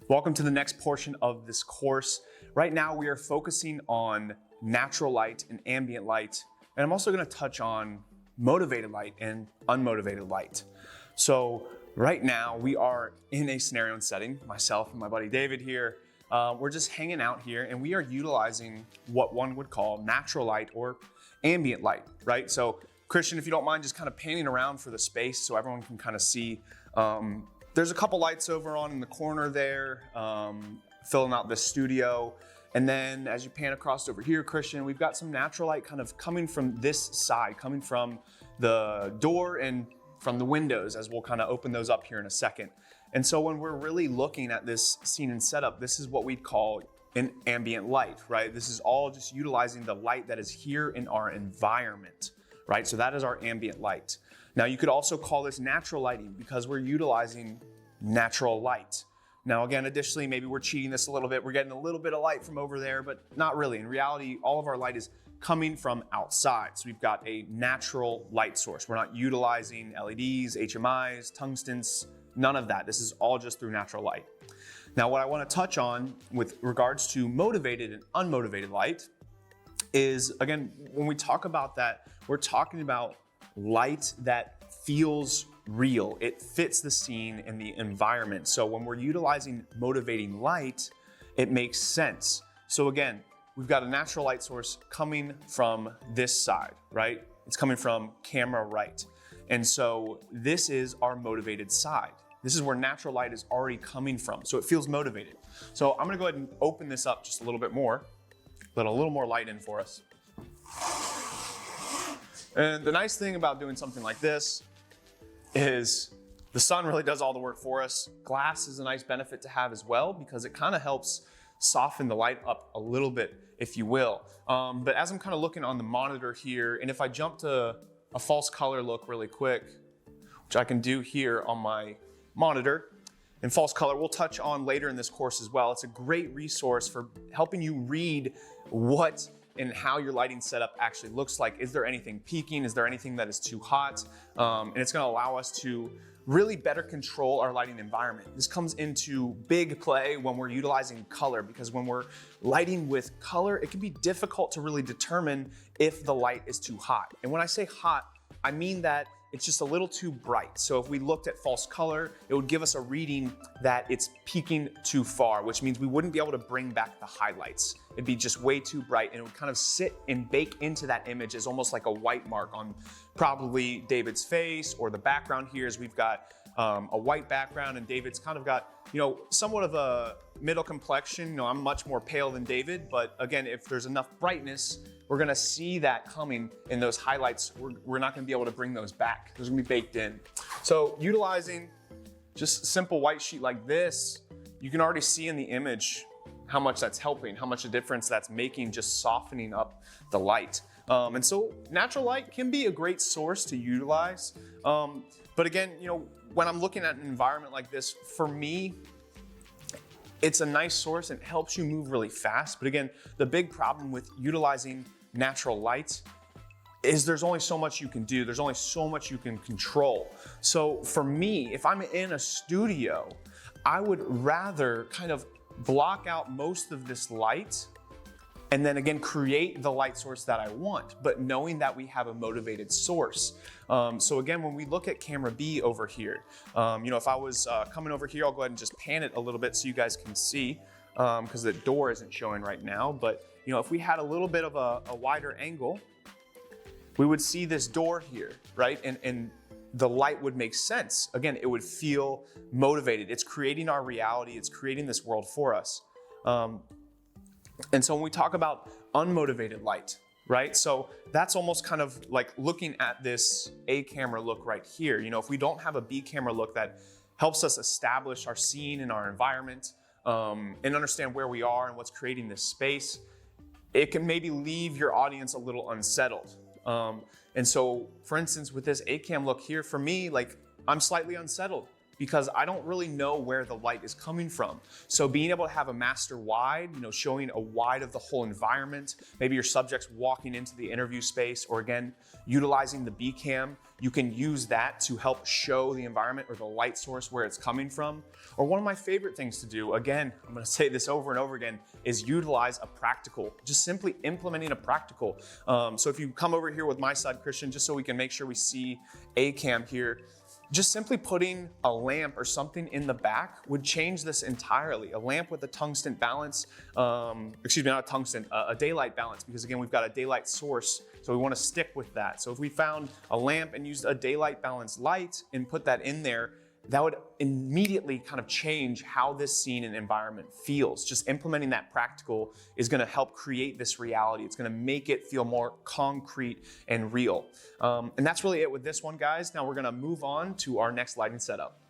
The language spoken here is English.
Welcome to the next portion of this course. Right now we are focusing on natural light and ambient light, and I'm also going to touch on motivated light and unmotivated light. So right now we are in a scenario and setting, myself and my buddy David here. We're just hanging out here and we are utilizing what one would call natural light or ambient light, right? So Christian, if you don't mind just kind of panning around for the space so everyone can kind of see. There's a couple lights over on in the corner there, filling out the studio. And then as you pan across over here, Christian, we've got some natural light kind of coming from this side, coming from the door and from the windows, as we'll kind of open those up here in a second. And so when we're really looking at this scene and setup, this is what we'd call an ambient light, right? This is all just utilizing the light that is here in our environment, right? So that is our ambient light. Now you could also call this natural lighting because we're utilizing natural light. Now again, additionally, maybe we're cheating this a little bit. We're getting a little bit of light from over there, but not really. In reality, all of our light is coming from outside. So we've got a natural light source. We're not utilizing LEDs, HMIs, tungstens, none of that. This is all just through natural light. Now what I want to touch on with regards to motivated and unmotivated light is, again, when we talk about that, we're talking about light that feels real. It fits the scene and the environment. So when we're utilizing motivating light, it makes sense. So again, we've got a natural light source coming from this side, right? It's coming from camera right. And so this is our motivated side. This is where natural light is already coming from. So it feels motivated. So I'm gonna go ahead and open this up just a little bit more, let a little more light in for us. And the nice thing about doing something like this is the sun really does all the work for us. Glass is a nice benefit to have as well because it kind of helps soften the light up a little bit, if you will. But as I'm kind of looking on the monitor here, and if I jump to a false color look really quick, which I can do here on my monitor, and false color we'll touch on later in this course as well. It's a great resource for helping you read what and how your lighting setup actually looks like. Is there anything peaking? Is there anything that is too hot? And it's gonna allow us to really better control our lighting environment. This comes into big play when we're utilizing color, because when we're lighting with color, it can be difficult to really determine if the light is too hot. And when I say hot, I mean that it's just a little too bright. So if we looked at false color, it would give us a reading that it's peaking too far, which means we wouldn't be able to bring back the highlights. It'd be just way too bright and it would kind of sit and bake into that image as almost like a white mark on probably David's face, or the background here is we've got a white background and David's kind of got, somewhat of a middle complexion. I'm much more pale than David, but again, if there's enough brightness, we're gonna see that coming in those highlights. We're not gonna be able to bring those back. Those are gonna be baked in. So utilizing just a simple white sheet like this, you can already see in the image how much that's helping, how much a difference that's making, just softening up the light. And so natural light can be a great source to utilize. But again, when I'm looking at an environment like this, for me, it's a nice source and it helps you move really fast. But again, the big problem with utilizing natural light is there's only so much you can do. There's only so much you can control. So for me, if I'm in a studio, I would rather kind of block out most of this light and then again, create the light source that I want, but knowing that we have a motivated source. So again, when we look at camera B over here, if I was coming over here, I'll go ahead and just pan it a little bit so you guys can see, because the door isn't showing right now. But if we had a little bit of a wider angle, we would see this door here, right? And the light would make sense. Again, it would feel motivated. It's creating our reality. It's creating this world for us. And so when we talk about unmotivated light, right? So that's almost kind of like looking at this A camera look right here. If we don't have a B camera look that helps us establish our scene and our environment, and understand where we are and what's creating this space, it can maybe leave your audience a little unsettled. And so for instance, with this A cam look here, for me, I'm slightly unsettled. because I don't really know where the light is coming from. So being able to have a master wide, showing a wide of the whole environment, maybe your subject's walking into the interview space, or again, utilizing the B cam, you can use that to help show the environment or the light source where it's coming from. Or one of my favorite things to do, again, I'm gonna say this over and over again, is utilize a practical, just simply implementing a practical. So if you come over here with my side, Christian, just so we can make sure we see a cam here, just simply putting a lamp or something in the back would change this entirely. A lamp with a tungsten balance, excuse me, not a tungsten, a daylight balance, because again, we've got a daylight source, so we want to stick with that. So if we found a lamp and used a daylight balance light and put that in there, that would immediately kind of change how this scene and environment feels. Just implementing that practical is gonna help create this reality. It's gonna make it feel more concrete and real. And that's really it with this one, guys. Now we're gonna move on to our next lighting setup.